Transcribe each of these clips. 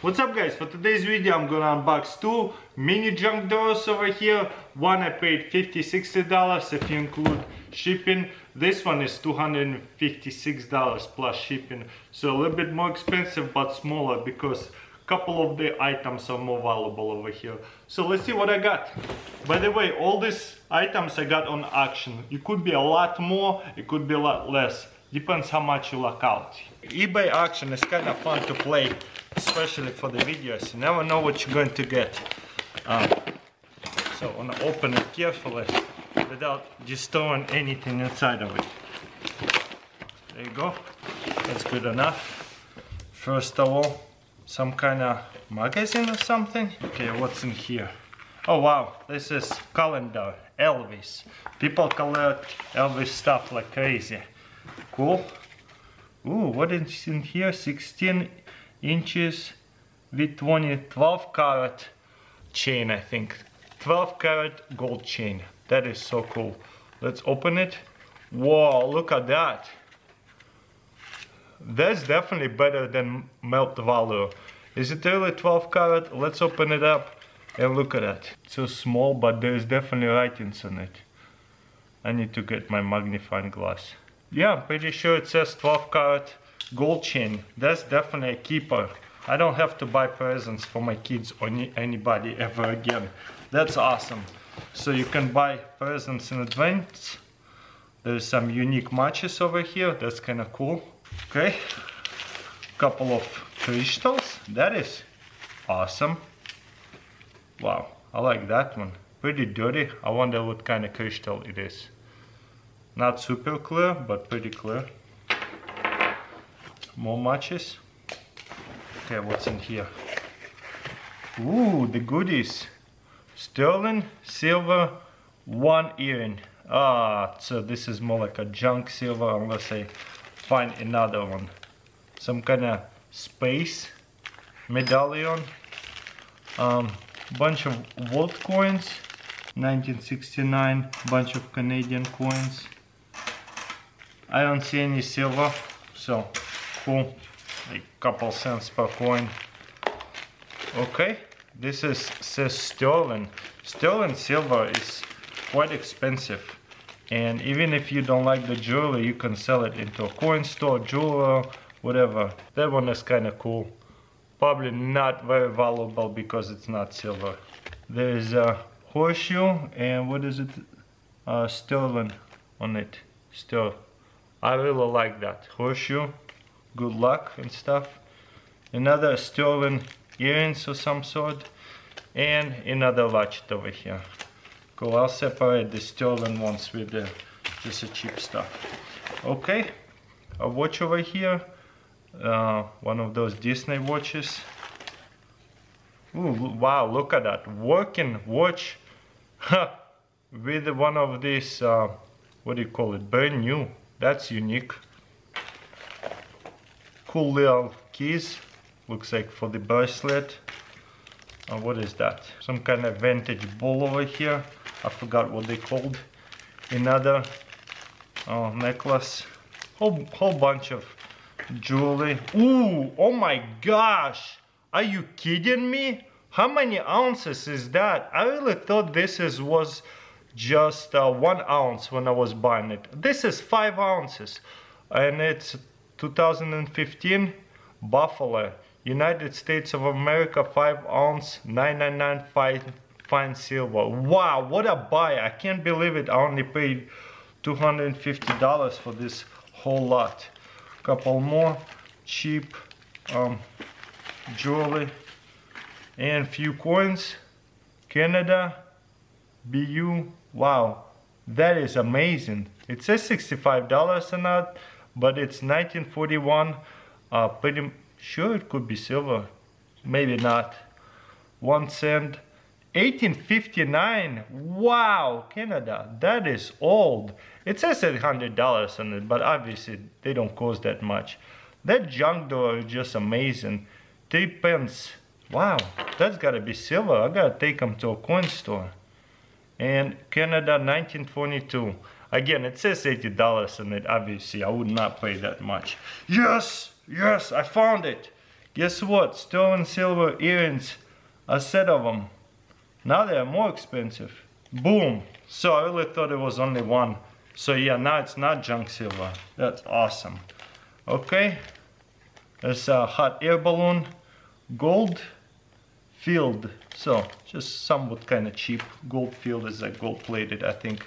What's up guys, for today's video I'm gonna unbox two mini junk drawers over here. One I paid $50-60 if you include shipping. This one is $256 plus shipping. So a little bit more expensive but smaller because a couple of the items are more valuable over here. So let's see what I got. By the way, all these items I got on auction. It could be a lot more, it could be a lot less. Depends how much you luck out. eBay auction is kind of fun to play, especially for the videos. You never know what you're going to get. So I want to open it carefully without destroying anything inside of it. There you go. That's good enough. First of all, some kind of magazine or something. Okay, what's in here? Oh wow, this is calendar, Elvis. People collect Elvis stuff like crazy. Cool. Ooh, what is in here? 16 inches with 12 karat chain, I think. 12 karat gold chain. That is so cool. Let's open it. Whoa, look at that. That's definitely better than melt value. Is it really 12 karat? Let's open it up and look at that. It's so small, but there's definitely writings on it. I need to get my magnifying glass. Yeah, I'm pretty sure it says 12 karat gold chain. That's definitely a keeper. I don't have to buy presents for my kids or anybody ever again. That's awesome. So you can buy presents in advance. There's some unique matches over here. That's kind of cool. Okay. Couple of crystals. That is awesome. Wow, I like that one. Pretty dirty. I wonder what kind of crystal it is. Not super clear, but pretty clear. More matches. Okay, what's in here? Ooh, the goodies. Sterling silver 1 earring. So this is more like a junk silver unless I find another one. Some kind of space medallion. Bunch of vault coins. 1969. Bunch of Canadian coins. I don't see any silver, so cool. A couple cents per coin. Okay, this says sterling. Sterling silver is quite expensive, and even if you don't like the jewelry, you can sell it into a coin store, jeweler, whatever. That one is kind of cool. Probably not very valuable because it's not silver. There's a horseshoe, and what is it? Sterling on it. Sterling. I really like that. Horseshoe, good luck and stuff. Another sterling earrings of some sort. And another watch over here. Cool, I'll separate the sterling ones with the just the cheap stuff. Okay, a watch over here. One of those Disney watches. Ooh, wow, look at that. Working watch. With one of these, what do you call it? Brand new. That's unique. Cool little keys. Looks like for the bracelet. What is that? Some kind of vintage bull over here. I forgot what they called. Another necklace. Whole bunch of jewelry. Ooh, oh my gosh. Are you kidding me? How many ounces is that? I really thought this was just 1 ounce when I was buying it. This is 5 ounces and it's 2015 Buffalo, United States of America, 5 ounce, 999 fine silver. Wow, what a buy. I can't believe it. I only paid $250 for this whole lot. Couple more cheap jewelry and few coins. Canada, BU. Wow, that is amazing. It says $65 or not, but it's 1941. Pretty sure it could be silver. Maybe not. 1 cent. 1859. Wow, Canada. That is old. It says $800 on it, but obviously they don't cost that much. That junk door is just amazing. 3 pence. Wow, that's gotta be silver. I gotta take them to a coin store. And Canada 1922. Again, it says $80 on it. Obviously, I would not pay that much. Yes, yes, I found it. Guess what? Sterling silver earrings, a set of them. Now they are more expensive. Boom. So I really thought it was only one. So yeah, now it's not junk silver. That's awesome. Okay. There's a hot air balloon. Gold filled. So just somewhat kind of cheap. Gold filled is like gold plated, I think.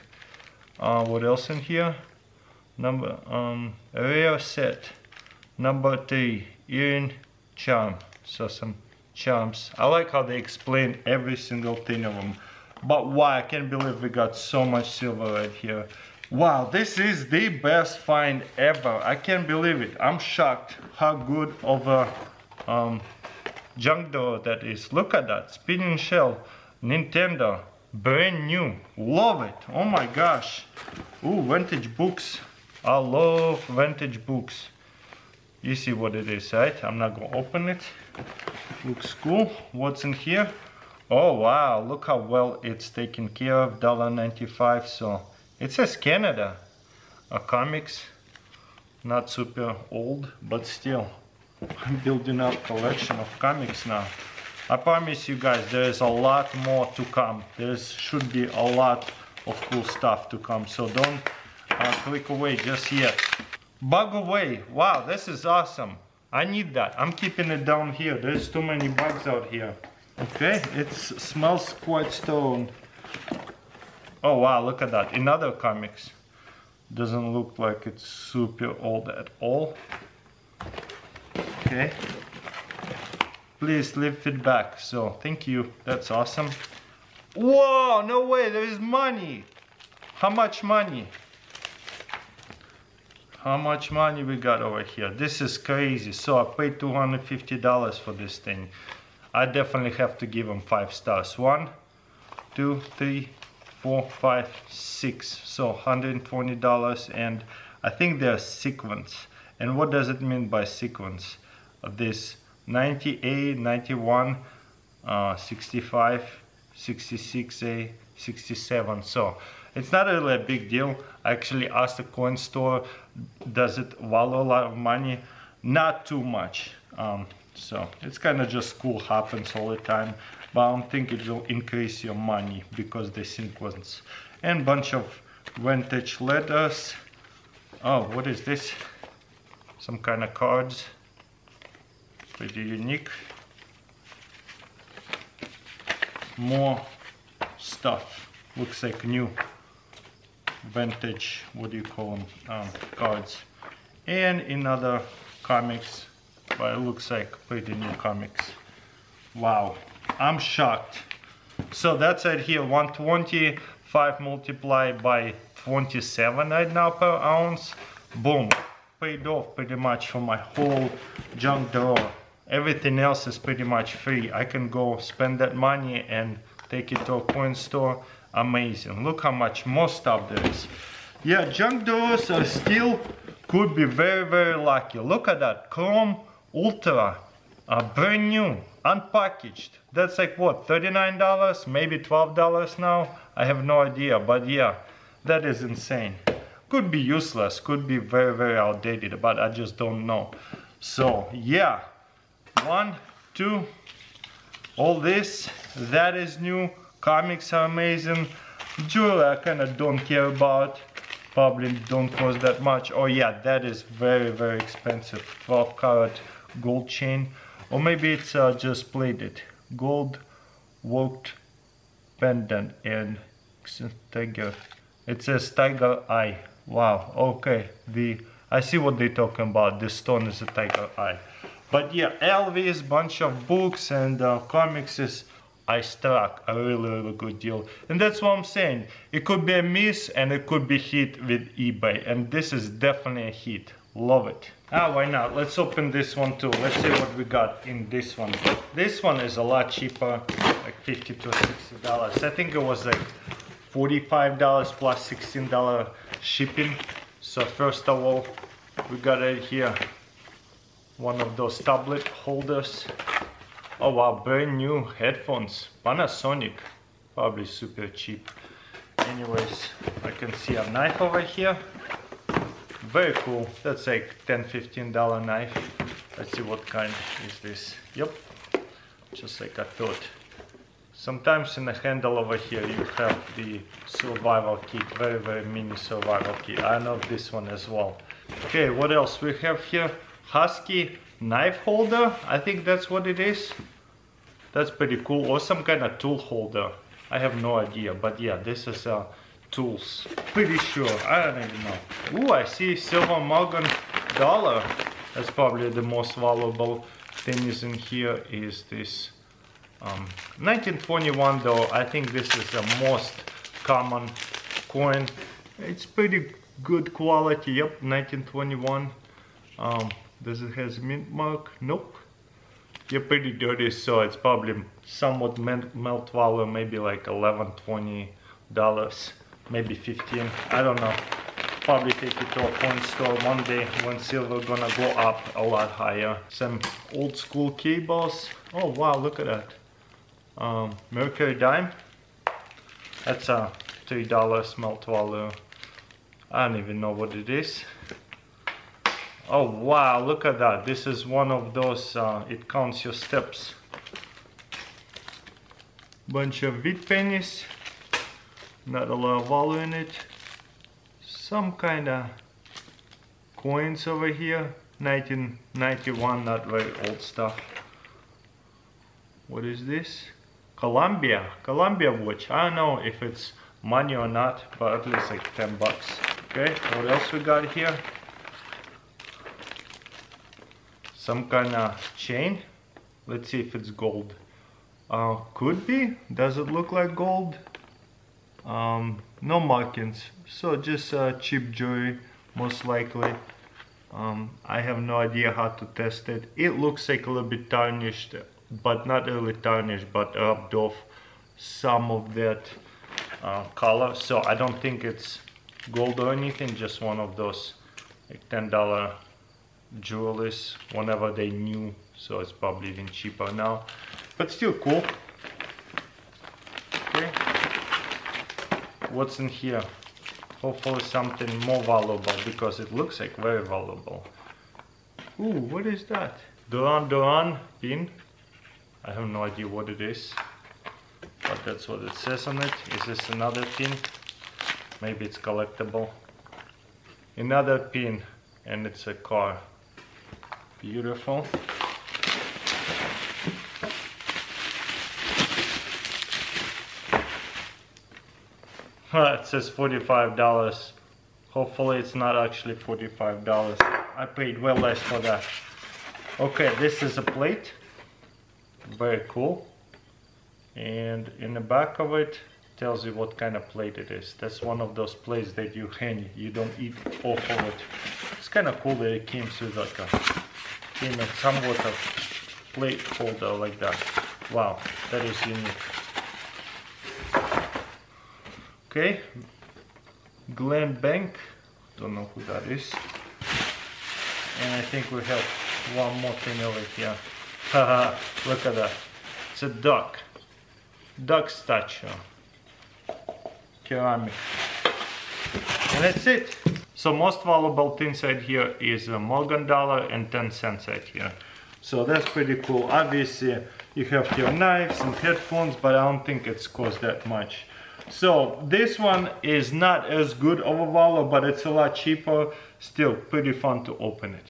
What else in here? Number rare set. Number 3 earring charm. So some charms. I like how they explain every single thing of them. But wow, I can't believe we got so much silver right here. Wow, this is the best find ever. I can't believe it. I'm shocked how good of a junk drawer that is. Look at that. Spinning shell. Nintendo. Brand new. Love it. Oh my gosh. Ooh, vintage books. I love vintage books. You see what it is, right? I'm not gonna open it. Looks cool. What's in here? Oh wow, look how well it's taken care of. $1.95. So it says Canada. Comics. Not super old, but still. I'm building up a collection of comics now. I promise you guys, there is a lot more to come. There should be a lot of cool stuff to come. So don't click away just yet. Bug away. Wow, this is awesome. I need that. I'm keeping it down here. There's too many bugs out here. Okay, it smells quite stoned. Oh wow, look at that. In other comics. Doesn't look like it's super old at all. Okay. Please leave feedback. So, thank you. That's awesome. Whoa, no way, there is money. How much money? How much money we got over here? This is crazy. So I paid $250 for this thing. I definitely have to give them 5 stars. 1, 2, 3, 4, 5, 6. So $120, and I think they're sequence. And what does it mean by sequence? This 98, 91, 65, 66A, 67. So it's not really a big deal. I actually asked the coin store, does it value a lot of money? Not too much. So it's kind of just cool, happens all the time. But I don't think it will increase your money because they sequence. And bunch of vintage letters. Oh, what is this? Some kind of cards. Pretty unique. More stuff. Looks like new vintage, what do you call them, cards. And in other comics, but it looks like pretty new comics. Wow, I'm shocked. So that's right here, 125 multiplied by 27 right now per ounce. Boom, paid off pretty much for my whole junk drawer. Everything else is pretty much free. I can go spend that money and take it to a coin store. Amazing. Look how much more stuff there is. Yeah, junk drawers are still could be very, very lucky. Look at that. Chrome Ultra. Brand new. Unpackaged. That's like what? $39? Maybe $12 now? I have no idea. But yeah, that is insane. Could be useless. Could be very, very outdated. But I just don't know. So yeah. 1, 2. All this. That is new. Comics are amazing. Jewelry I kind of don't care about. Probably don't cost that much. Oh yeah, that is very, very expensive. 12 karat gold chain. Or maybe it's just plated. Gold worked pendant and tiger. It says tiger eye. Wow, okay. I see what they're talking about. This stone is a tiger eye. But yeah, Elvis, bunch of books and comics is I struck a really, really good deal. And that's what I'm saying. It could be a miss and it could be hit with eBay. And this is definitely a hit. Love it. Why not? Let's open this one too. Let's see what we got in this one. This one is a lot cheaper, like $50 to $60. I think it was like $45 plus $16 shipping. So first of all, we got right here one of those tablet holders. Oh wow, brand new headphones, Panasonic, probably super cheap. Anyways, I can see a knife over here. Very cool. That's like $10-15 knife. Let's see what kind is this. Yep, just like I thought. Sometimes in the handle over here you have the survival kit, very mini survival kit. I know this one as well. Okay, what else we have here? Husky knife holder, I think that's what it is. That's pretty cool, or some kind of tool holder. I have no idea, but yeah, this is tools. Pretty sure, I don't even know. Ooh, I see silver Morgan dollar. That's probably the most valuable thing is in here is this 1921 though. I think this is the most common coin. It's pretty good quality. Yep, 1921. Does it has mint mark? Nope. Yeah, pretty dirty, so it's probably somewhat melt value, maybe like $11-20, maybe 15. I don't know. Probably take it to a coin store one day when silver gonna go up a lot higher. Some old school cables. Oh wow, look at that. Mercury dime. That's a $3 melt value. I don't even know what it is. Oh wow, look at that. This is one of those, it counts your steps. Bunch of wheat pennies. Not a lot of value in it. Some kind of coins over here. 1991, not very old stuff. What is this? Columbia watch. I don't know if it's money or not, but at least like 10 bucks. Okay, what else we got here? Some kind of chain. Let's see if it's gold. Could be. Does it look like gold? No markings. So just cheap jewelry, most likely. I have no idea how to test it. It looks like a little bit tarnished, but not really tarnished, but rubbed off some of that color. So I don't think it's gold or anything. Just one of those like $10 jewelries whenever they new, so it's probably even cheaper now, but still cool. Okay, what's in here? Hopefully something more valuable, because it looks like very valuable. Ooh, what is that? Duran pin. I have no idea what it is, but that's what it says on it. Is this another pin? Maybe it's collectible. Another pin, and it's a car. Beautiful. It says $45. Hopefully it's not actually $45. I paid way less for that. Okay, this is a plate. Very cool. And in the back of it tells you what kind of plate it is. That's one of those plates that you hang, you don't eat off of it. It's kind of cool that it came with like a somewhat of plate holder like that. Wow, that is unique. Okay, Glen Bank, don't know who that is. And I think we have one more thing over here. Haha, look at that. It's a duck statue, ceramic. And that's it. So most valuable things right here is a Morgan dollar and 10 cents right here. So that's pretty cool. Obviously you have your knives and headphones, but I don't think it's cost that much. So this one is not as good of a value, but it's a lot cheaper. Still pretty fun to open it.